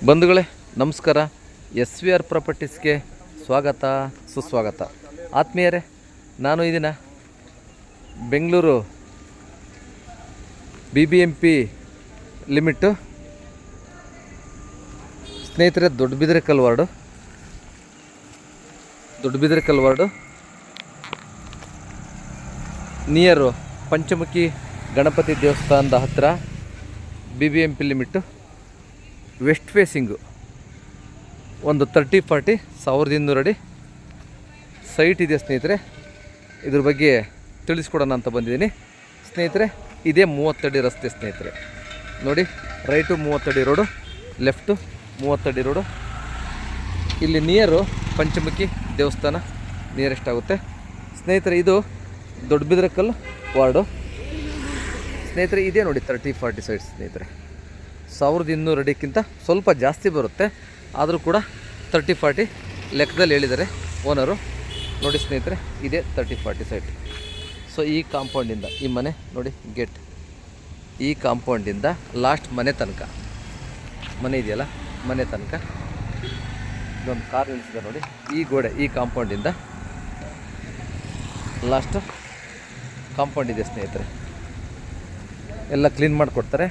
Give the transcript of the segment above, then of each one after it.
ಬಂಧುಗಳೇ ನಮಸ್ಕಾರ. SVR ಪ್ರಾಪರ್ಟೀಸ್ಗೆ ಸ್ವಾಗತ ಸುಸ್ವಾಗತ. ಆತ್ಮೀಯರೇ, ನಾನು ಈ ದಿನ ಬೆಂಗಳೂರು BBMP ಲಿಮಿಟ್ಟು ಸ್ನೇಹಿತರೆ, ದೊಡ್ಡಬಿದರೆಕಲ್ ವಾರ್ಡು ನಿಯರು ಪಂಚಮುಖಿ ಗಣಪತಿ ದೇವಸ್ಥಾನದ ಹತ್ತಿರ BBMP ಲಿಮಿಟ್ಟು ವೆಸ್ಟ್ ಫೇಸಿಂಗು ಒಂದು 30-40 1200 ಅಡಿ ಸೈಟ್ ಇದೆ ಸ್ನೇಹಿತರೆ. ಇದ್ರ ಬಗ್ಗೆ ತಿಳಿಸ್ಕೊಡೋಣ ಅಂತ ಬಂದಿದ್ದೀನಿ ಸ್ನೇಹಿತರೆ. ಇದೇ 30 ಅಡಿ ರಸ್ತೆ ಸ್ನೇಹಿತರೆ. ನೋಡಿ, ರೈಟು 30 ಅಡಿ ರೋಡು, ಲೆಫ್ಟು 30 ಅಡಿ ರೋಡು. ಇಲ್ಲಿ ನಿಯರು ಪಂಚಮುಖಿ ದೇವಸ್ಥಾನ ನಿಯರೆಸ್ಟ್ ಆಗುತ್ತೆ ಸ್ನೇಹಿತರೆ. ಇದು ದೊಡ್ಡಬಿದರೆಕಲ್ ವಾರ್ಡು ಸ್ನೇಹಿತರೆ. ಇದೇ ನೋಡಿ 30-40 ಸೈಟ್ ಸ್ನೇಹಿತರೆ. 1200 ಅಡಿಗಿಂತ ಸ್ವಲ್ಪ ಜಾಸ್ತಿ ಬರುತ್ತೆ, ಆದರೂ ಕೂಡ 30-40 ಲೆಕ್ಕದಲ್ಲಿ ಹೇಳಿದ್ದಾರೆ ಓನರು. ನೋಡಿ ಸ್ನೇಹಿತರೆ, ಇದೇ 30-40 ಸೈಟ್. ಸೊ ಈ ಕಾಂಪೌಂಡಿಂದ ಈ ಮನೆ ನೋಡಿ, ಗೇಟ್ ಈ ಕಾಂಪೌಂಡಿಂದ ಲಾಸ್ಟ್ ಮನೆ ತನಕ, ಮನೆ ಇದೆಯಲ್ಲ ಮನೆ ತನಕ ಇದೊಂದು ಕಾರ್ ನಿಲ್ಲಿಸಿದೆ ನೋಡಿ. ಈ ಗೋಡೆ ಈ ಕಾಂಪೌಂಡಿಂದ ಲಾಸ್ಟ್ ಕಾಂಪೌಂಡ್ ಇದೆ ಸ್ನೇಹಿತರೆ. ಎಲ್ಲ ಕ್ಲೀನ್ ಮಾಡಿಕೊಡ್ತಾರೆ,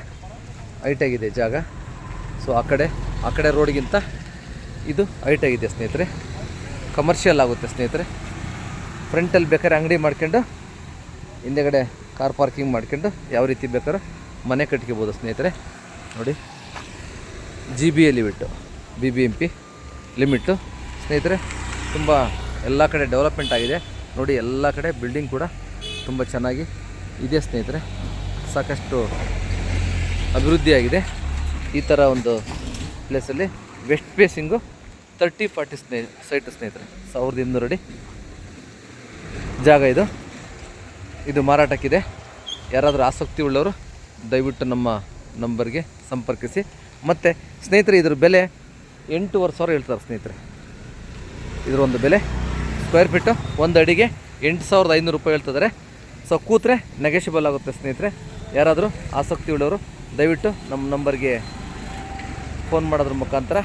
ಹೈಟಾಗಿದೆ ಜಾಗ. ಸೊ ಆ ಕಡೆ ರೋಡ್ಗಿಂತ ಇದು ಹೈಟಾಗಿದೆ ಸ್ನೇಹಿತರೆ. ಕಮರ್ಷಿಯಲ್ ಆಗುತ್ತೆ ಸ್ನೇಹಿತರೆ. ಫ್ರಂಟಲ್ಲಿ ಬೇಕಾದ್ರೆ ಅಂಗಡಿ ಮಾಡ್ಕೊಂಡು, ಹಿಂದೆಗಡೆ ಕಾರ್ ಪಾರ್ಕಿಂಗ್ ಮಾಡ್ಕೊಂಡು ಯಾವ ರೀತಿ ಬೇಕಾದ್ರೂ ಮನೆ ಕಟ್ಕೋಬೋದು ಸ್ನೇಹಿತರೆ. ನೋಡಿ, GBA ಲಿಮಿಟ್ಟು BBMP ಲಿಮಿಟ್ಟು ಸ್ನೇಹಿತರೆ. ತುಂಬ ಎಲ್ಲ ಕಡೆ ಡೆವಲಪ್ಮೆಂಟ್ ಆಗಿದೆ ನೋಡಿ. ಎಲ್ಲ ಕಡೆ ಬಿಲ್ಡಿಂಗ್ ಕೂಡ ತುಂಬ ಚೆನ್ನಾಗಿ ಇದೆ ಸ್ನೇಹಿತರೆ. ಸಾಕಷ್ಟು ಅಭಿವೃದ್ಧಿಯಾಗಿದೆ ಈ ಥರ ಒಂದು ಪ್ಲೇಸಲ್ಲಿ. ವೆಸ್ಟ್ ಫೇಸಿಂಗು 30-40 ಸೈಟ್ ಸ್ನೇಹಿತರೆ. 1200 ಅಡಿ ಜಾಗ ಇದು ಮಾರಾಟಕ್ಕಿದೆ. ಯಾರಾದರೂ ಆಸಕ್ತಿ ಉಳ್ಳವರು ದಯವಿಟ್ಟು ನಮ್ಮ ನಂಬರ್ಗೆ ಸಂಪರ್ಕಿಸಿ. ಮತ್ತು ಸ್ನೇಹಿತರೆ, ಇದ್ರ ಬೆಲೆ 8,500 ಹೇಳ್ತಾರೆ ಸ್ನೇಹಿತರೆ. ಇದರ ಒಂದು ಬೆಲೆ ಸ್ಕ್ವೇರ್ ಫೀಟು 1 ಅಡಿಗೆ 8,500 ರೂಪಾಯಿ ಹೇಳ್ತಿದ್ದಾರೆ. ಸೊ ಕೂತ್ರೆ ನೆಗೆಷಿಬಲ್ ಆಗುತ್ತೆ ಸ್ನೇಹಿತರೆ. ಯಾರಾದರೂ ಆಸಕ್ತಿ ಉಳ್ಳವರು ದಯವಿಟ್ಟು ನಮ್ಮ ನಂಬರ್ಗೆ ಫೋನ್ ಮಾಡೋದ್ರ ಮುಖಾಂತರ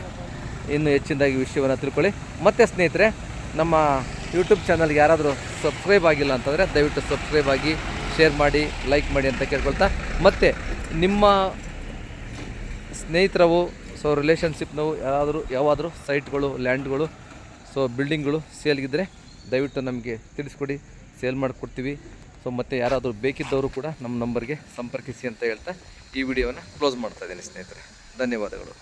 ಇನ್ನೂ ಹೆಚ್ಚಿನದಾಗಿ ವಿಷಯವನ್ನು ತಿಳ್ಕೊಳ್ಳಿ. ಮತ್ತು ಸ್ನೇಹಿತರೆ, ನಮ್ಮ ಯೂಟ್ಯೂಬ್ ಚಾನಲ್ಗೆ ಯಾರಾದರೂ ಸಬ್ಸ್ಕ್ರೈಬ್ ಆಗಿಲ್ಲ ಅಂತಂದರೆ ದಯವಿಟ್ಟು ಸಬ್ಸ್ಕ್ರೈಬ್ ಆಗಿ, ಶೇರ್ ಮಾಡಿ, ಲೈಕ್ ಮಾಡಿ ಅಂತ ಕೇಳ್ಕೊಳ್ತಾ, ಮತ್ತು ನಿಮ್ಮ ಸ್ನೇಹಿತರವು ಸೊ ರಿಲೇಷನ್ಶಿಪ್ನವು ಯಾವಾದರೂ ಸೈಟ್ಗಳು, ಲ್ಯಾಂಡ್ಗಳು, ಸೊ ಬಿಲ್ಡಿಂಗ್ಗಳು ಸೇಲ್ಗಿದ್ದರೆ ದಯವಿಟ್ಟು ನಮಗೆ ತಿಳಿಸ್ಕೊಡಿ, ಸೇಲ್ ಮಾಡಿಕೊಡ್ತೀವಿ. ಸೊ ಮತ್ತು ಯಾರಾದರೂ ಬೇಕಿದ್ದವರು ಕೂಡ ನಮ್ಮ ನಂಬರ್ಗೆ ಸಂಪರ್ಕಿಸಿ ಅಂತ ಹೇಳ್ತಾ ಈ ವಿಡಿಯೋವನ್ನು ಕ್ಲೋಸ್ ಮಾಡ್ತಾ ಇದ್ದೀನಿ ಸ್ನೇಹಿತರೆ. ಧನ್ಯವಾದಗಳು.